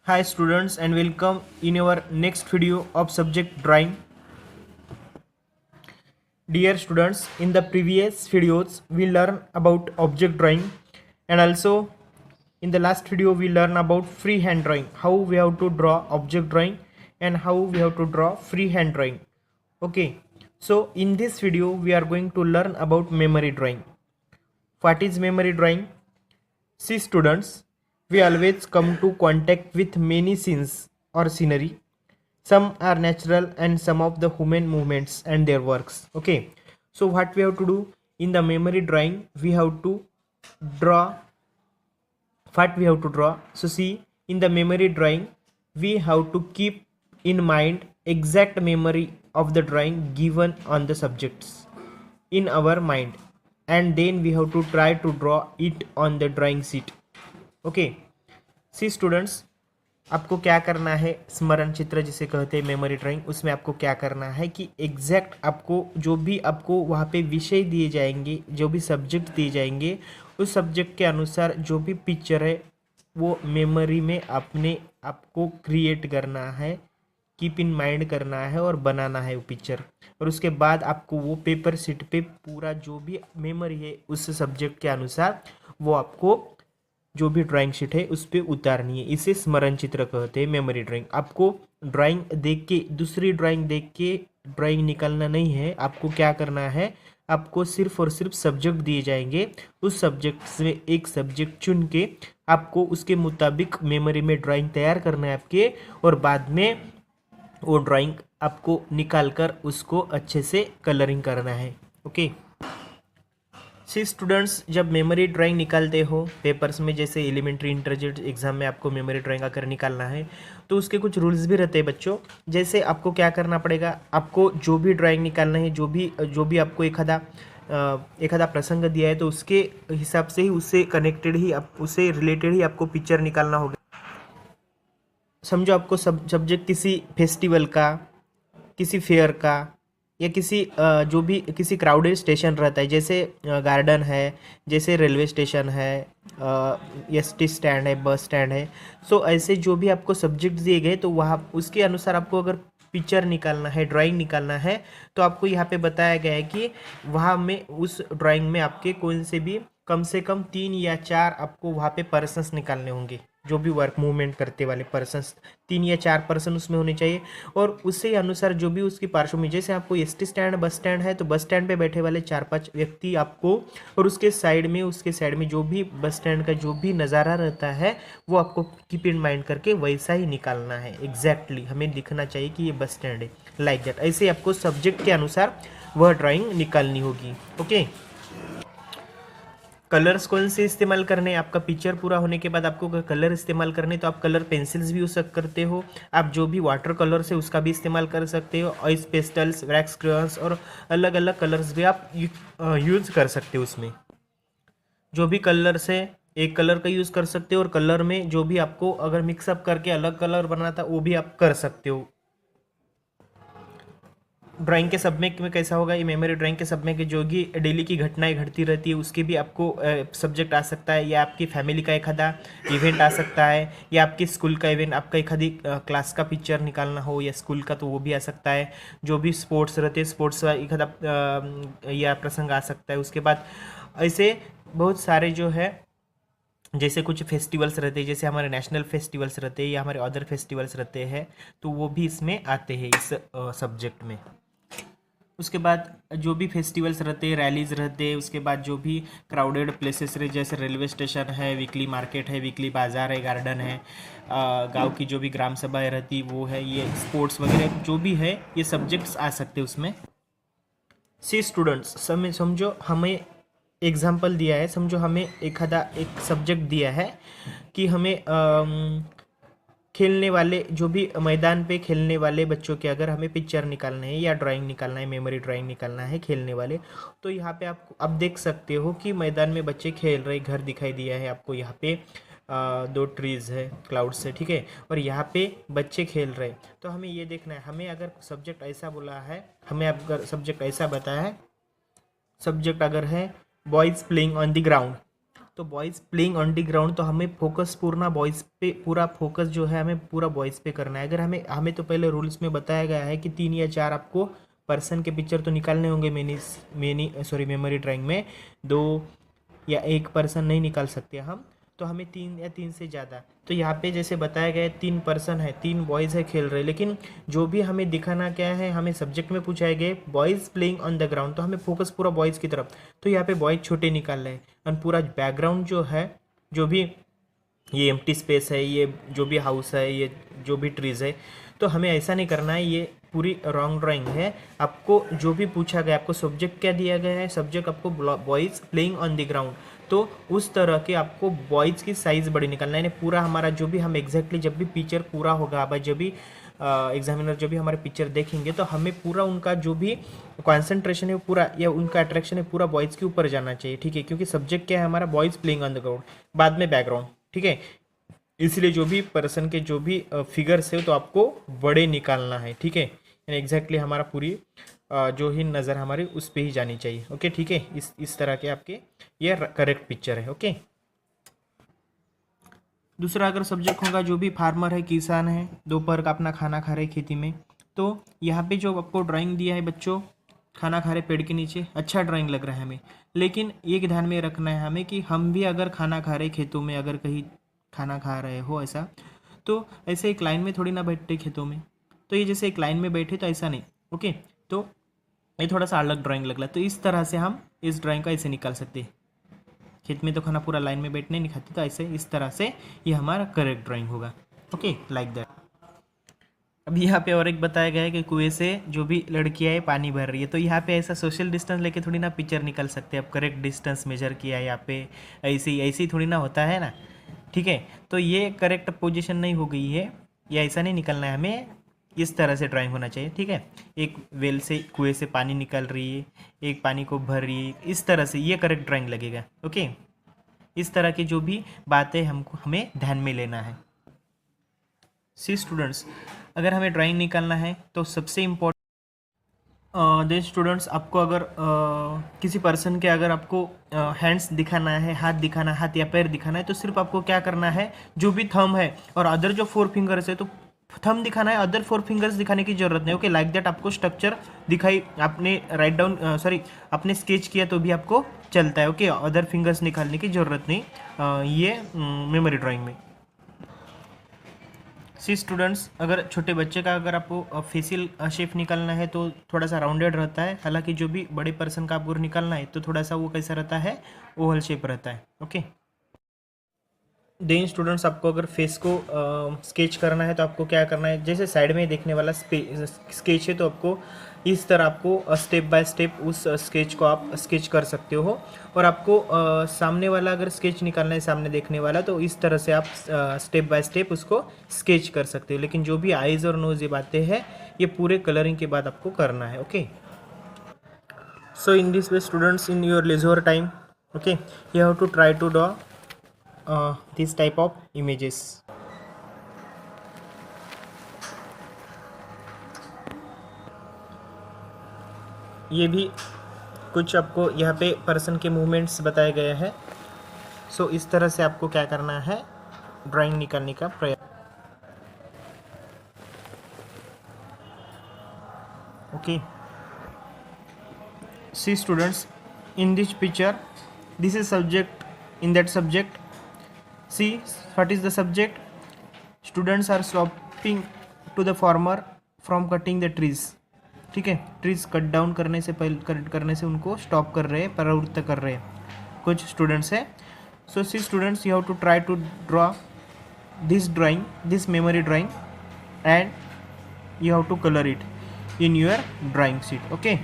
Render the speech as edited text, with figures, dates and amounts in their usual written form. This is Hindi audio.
Hi students and welcome in our next video of subject drawing. Dear students, in the previous videos we learn about object drawing and also in the last video we learn about freehand drawing, how we have to draw object drawing and how we have to draw freehand drawing. Okay, so in this video we are going to learn about memory drawing. What is memory drawing? See students, we always come to contact with many scenes or scenery. Some are natural and some of the human movements and their works. Okay, so what we have to do in the memory drawing, we have to draw what we have to draw. So see, in the memory drawing we have to keep in mind exact memory of the drawing given on the subjects in our mind, and then we have to try to draw it on the drawing sheet. Okay see students, आपको क्या करना है, स्मरण चित्र जिसे कहते हैं मेमोरी ड्राइंग, उसमें आपको क्या करना है कि एग्जैक्ट आपको जो भी आपको वहाँ पे विषय दिए जाएंगे, जो भी सब्जेक्ट दिए जाएंगे, उस सब्जेक्ट के अनुसार जो भी पिक्चर है वो मेमोरी में अपने आपको क्रिएट करना है, कीप इन माइंड करना है और बनाना है वो पिक्चर। और उसके बाद आपको वो पेपर शीट पे पूरा जो भी मेमोरी है उस सब्जेक्ट के अनुसार वो आपको जो भी ड्राइंग शीट है उस पर उतारनी है। इसे स्मरण चित्र कहते हैं, मेमोरी ड्राइंग। आपको ड्राइंग देख के, दूसरी ड्राइंग देख के ड्राइंग निकालना नहीं है। आपको क्या करना है, आपको सिर्फ और सिर्फ सब्जेक्ट दिए जाएंगे, उस सब्जेक्ट से एक सब्जेक्ट चुन के आपको उसके मुताबिक मेमोरी में ड्राइंग तैयार करना है आपके, और बाद में वो ड्राइंग आपको निकाल कर उसको अच्छे से कलरिंग करना है। ओके सी स्टूडेंट्स, जब मेमोरी ड्राइंग निकालते हो पेपर्स में, जैसे एलिमेंट्री इंटरमीडिएट एग्जाम में आपको मेमोरी ड्राइंग अगर निकालना है तो उसके कुछ रूल्स भी रहते हैं बच्चों। जैसे आपको क्या करना पड़ेगा, आपको जो भी ड्राइंग निकालना है, जो भी आपको एखादा प्रसंग दिया है तो उसके हिसाब से ही, उससे कनेक्टेड ही, उससे रिलेटेड ही आपको पिक्चर निकालना होगा। समझो आपको सब्जेक्ट किसी फेस्टिवल का, किसी फेयर का, या किसी जो भी किसी क्राउडेड स्टेशन रहता है, जैसे गार्डन है, जैसे रेलवे स्टेशन है, एसटी स्टैंड है, बस स्टैंड है। सो ऐसे जो भी आपको सब्जेक्ट दिए गए तो वहाँ उसके अनुसार आपको अगर पिक्चर निकालना है, ड्राइंग निकालना है, तो आपको यहाँ पे बताया गया है कि वहाँ में उस ड्राइंग में आपके कौन से भी कम से कम 3 या 4 आपको वहाँ पे पर्सन्स निकालने होंगे, जो भी वर्क मूवमेंट करते वाले पर्सन्स, 3 या 4 पर्सन उसमें होने चाहिए। और उससे अनुसार जो भी उसकी पार्श्व में, जैसे आपको एसटी स्टैंड, बस स्टैंड है तो बस स्टैंड पे बैठे वाले 4-5 व्यक्ति आपको, और उसके साइड में जो भी बस स्टैंड का जो भी नज़ारा रहता है वो आपको कीप इन माइंड करके वैसा ही निकालना है। एग्जैक्टली हमें दिखना चाहिए कि ये बस स्टैंड है, लाइक दैट। ऐसे आपको सब्जेक्ट के अनुसार वह ड्राइंग निकालनी होगी। ओके, कलर्स कौन से इस्तेमाल करने हैं, आपका पिक्चर पूरा होने के बाद आपको कलर इस्तेमाल करने, तो आप कलर पेंसिल्स भी यूज करते हो, आप जो भी वाटर कलर्स है उसका भी इस्तेमाल कर सकते हो, ऑयल पेस्टल्स, वैक्स क्रेयॉन्स और अलग अलग कलर्स भी आप यूज कर सकते हो। उसमें जो भी कलर्स है एक कलर का यूज़ कर सकते हो, और कलर में जो भी आपको अगर मिक्सअप करके अलग कलर बनाना था वो भी आप कर सकते हो। ड्राइंग के सबमें में कैसा होगा, ये मेमोरी ड्राइंग के सबमें के जो भी डेली की घटनाएं घटती रहती है उसके भी आपको सब्जेक्ट आ सकता है, या आपकी फैमिली का एक आधा इवेंट आ सकता है, या आपकी स्कूल का इवेंट, आपका एक आधी क्लास का पिक्चर निकालना हो या स्कूल का, तो वो भी आ सकता है। जो भी स्पोर्ट्स रहते हैं, स्पोर्ट्स का एक आधा या प्रसंग आ सकता है। उसके बाद ऐसे बहुत सारे जो है, जैसे कुछ फेस्टिवल्स रहते हैं, जैसे हमारे नेशनल फेस्टिवल्स रहते हैं या हमारे अदर फेस्टिवल्स रहते हैं, तो वो भी इसमें आते हैं इस सब्जेक्ट में। उसके बाद जो भी फेस्टिवल्स रहते हैं, रैलीज रहते हैं, उसके बाद जो भी क्राउडेड प्लेसेस रहे, जैसे रेलवे स्टेशन है, वीकली मार्केट है, वीकली बाज़ार है, गार्डन है, गांव की जो भी ग्राम सभाएं रहती वो है, ये स्पोर्ट्स वगैरह जो भी है, ये सब्जेक्ट्स आ सकते हैं उसमें। सी स्टूडेंट्स, समझो हमें एग्जाम्पल दिया है, समझो हमें एक सब्जेक्ट दिया है कि हमें खेलने वाले, जो भी मैदान पे खेलने वाले बच्चों के अगर हमें पिक्चर निकालना है या ड्राइंग निकालना है, मेमोरी ड्राइंग निकालना है खेलने वाले, तो यहाँ पे आप देख सकते हो कि मैदान में बच्चे खेल रहे, घर दिखाई दिया है आपको, यहाँ पे 2 ट्रीज है, क्लाउड्स है, ठीक है, और यहाँ पे बच्चे खेल रहे। तो हमें ये देखना है, हमें अगर सब्जेक्ट ऐसा बोला है, हमें अगर सब्जेक्ट ऐसा बताया है, सब्जेक्ट अगर है boys playing on the ground, तो boys playing on the ground, तो हमें फोकस पूरा बॉयज़ पे, पूरा फोकस जो है हमें पूरा बॉयज़ पे करना है। अगर हमें तो पहले रूल्स में बताया गया है कि 3 या 4 आपको पर्सन के पिक्चर तो निकालने होंगे मेमोरी ड्राइंग में। 2 या 1 पर्सन नहीं निकाल सकते हम, तो हमें 3 या 3 से ज़्यादा। तो यहाँ पे जैसे बताया गया है 3 पर्सन है, 3 बॉयज़ है खेल रहे, लेकिन जो भी हमें दिखाना क्या है, हमें सब्जेक्ट में पूछा गया boys playing on the ground, तो हमें फोकस पूरा बॉयज़ की तरफ। तो यहाँ पे बॉयज़ छोटे निकाल रहे हैं और पूरा बैकग्राउंड जो है, जो भी ये एम्प्टी स्पेस है, ये जो भी हाउस है, ये जो भी ट्रीज़ है, तो हमें ऐसा नहीं करना है। ये पूरी रॉन्ग ड्राइंग है। आपको जो भी पूछा गया, आपको सब्जेक्ट क्या दिया गया है, सब्जेक्ट आपको boys playing on the ground, तो उस तरह के आपको बॉयज़ की साइज़ बड़ी निकालना है। पूरा हमारा जो भी हम एग्जैक्टली जब भी पिक्चर पूरा होगा, भाई जब भी एग्जामिनर जो भी हमारे पिक्चर देखेंगे, तो हमें पूरा उनका जो भी कॉन्सेंट्रेशन है पूरा, या उनका अट्रैक्शन है पूरा बॉयज़ के ऊपर जाना चाहिए, ठीक है। क्योंकि सब्जेक्ट क्या है हमारा, boys playing on the ground, बाद में बैकग्राउंड, ठीक है। इसलिए जो भी पर्सन के जो भी फिगर्स है तो आपको बड़े निकालना है, ठीक है। यानी एग्जैक्टली हमारा पूरी जो ही नज़र हमारी उस पर ही जानी चाहिए, ओके, ठीक है। इस तरह के आपके ये करेक्ट पिक्चर है, ओके। दूसरा अगर सब्जेक्ट होगा जो भी फार्मर है, किसान है, दोपहर का अपना खाना खा रहे खेती में, तो यहाँ पे जो आपको ड्राइंग दिया है बच्चों, खाना खा रहे पेड़ के नीचे, अच्छा ड्राइंग लग रहा है हमें, लेकिन एक ध्यान में रखना है हमें कि हम भी अगर खाना खा रहे खेतों में, अगर कहीं खाना खा रहे हो ऐसा, तो ऐसे एक लाइन में थोड़ी ना बैठते खेतों में, तो ये जैसे एक लाइन में बैठे तो ऐसा नहीं, ओके। तो ये थोड़ा सा अलग ड्राइंग लग रहा है, तो इस तरह से हम इस ड्राइंग का ऐसे निकाल सकते हैं। खेत में तो खाना पूरा लाइन में बैठने नहीं खाते, तो ऐसे इस तरह से ये हमारा करेक्ट ड्राइंग होगा, ओके, लाइक दैट। अभी यहाँ पे और एक बताया गया है कि कुएं से जो भी लड़कियाँ है पानी भर रही है, तो यहाँ पे ऐसा सोशल डिस्टेंस लेके थोड़ी ना पिक्चर निकल सकते हैं। अब करेक्ट डिस्टेंस मेजर किया है यहाँ पे, ऐसी थोड़ी ना होता है ना, ठीक है। तो ये करेक्ट पोजीशन नहीं हो गई है, या ऐसा नहीं निकलना है हमें, इस तरह से ड्राइंग होना चाहिए, ठीक है। एक वेल से, कुएं से पानी निकल रही है, एक पानी को भर रही है, इस तरह से ये करेक्ट ड्राइंग लगेगा, ओके। इस तरह की जो भी बातें हमें ध्यान में लेना है। सी स्टूडेंट्स, अगर हमें ड्राइंग निकालना है तो सबसे इम्पोर्टेंट दे स्टूडेंट्स, आपको अगर किसी पर्सन के अगर आपको हैंड्स दिखाना है, हाथ या पैर दिखाना है, तो सिर्फ आपको क्या करना है, जो भी थंब है और अदर जो 4 फिंगर्स है, तो थंब दिखाना है, अदर 4 फिंगर्स दिखाने की जरूरत नहीं, ओके। लाइक दैट आपको स्ट्रक्चर दिखाई, आपने राइट डाउन आपने स्केच किया तो भी आपको चलता है, ओके। अदर फिंगर्स निकालने की जरूरत नहीं ये मेमोरी ड्राइंग में। सी स्टूडेंट्स, अगर छोटे बच्चे का अगर आपको फेशियल शेप निकालना है तो थोड़ा सा राउंडेड रहता है, हालांकि जो भी बड़े पर्सन का आपको निकालना है तो थोड़ा सा वो कैसा रहता है, ओवल शेप रहता है, ओके। देन स्टूडेंट्स, आपको अगर फेस को स्केच करना है तो आपको क्या करना है, जैसे साइड में देखने वाला स्केच है, तो आपको इस तरह आपको स्टेप बाय स्टेप उस स्केच को आप स्केच कर सकते हो। और आपको सामने वाला अगर स्केच निकालना है, सामने देखने वाला, तो इस तरह से आप स्टेप बाय स्टेप उसको स्केच कर सकते हो। लेकिन जो भी आइज़ और नोज़ ये बातें हैं, ये पूरे कलरिंग के बाद आपको करना है, okay. So in this way students, in your leisure time, okay, you have to try to draw this type of images. ये भी कुछ आपको यहाँ पे पर्सन के मूवमेंट्स बताए गए हैं। सो इस तरह से आपको क्या करना है, ड्राइंग निकालने का प्रयास, okay. See students, in this picture, this is subject, in that subject, see what is the subject, students are stopping to the farmer from cutting the trees, ठीक है। ट्रीज कट डाउन करने से उनको स्टॉप कर रहे हैं, प्रवृत्त कर रहे हैं कुछ स्टूडेंट्स है। So see students, you have to try to draw this drawing, this memory drawing, and you have to color it in your drawing sheet, okay।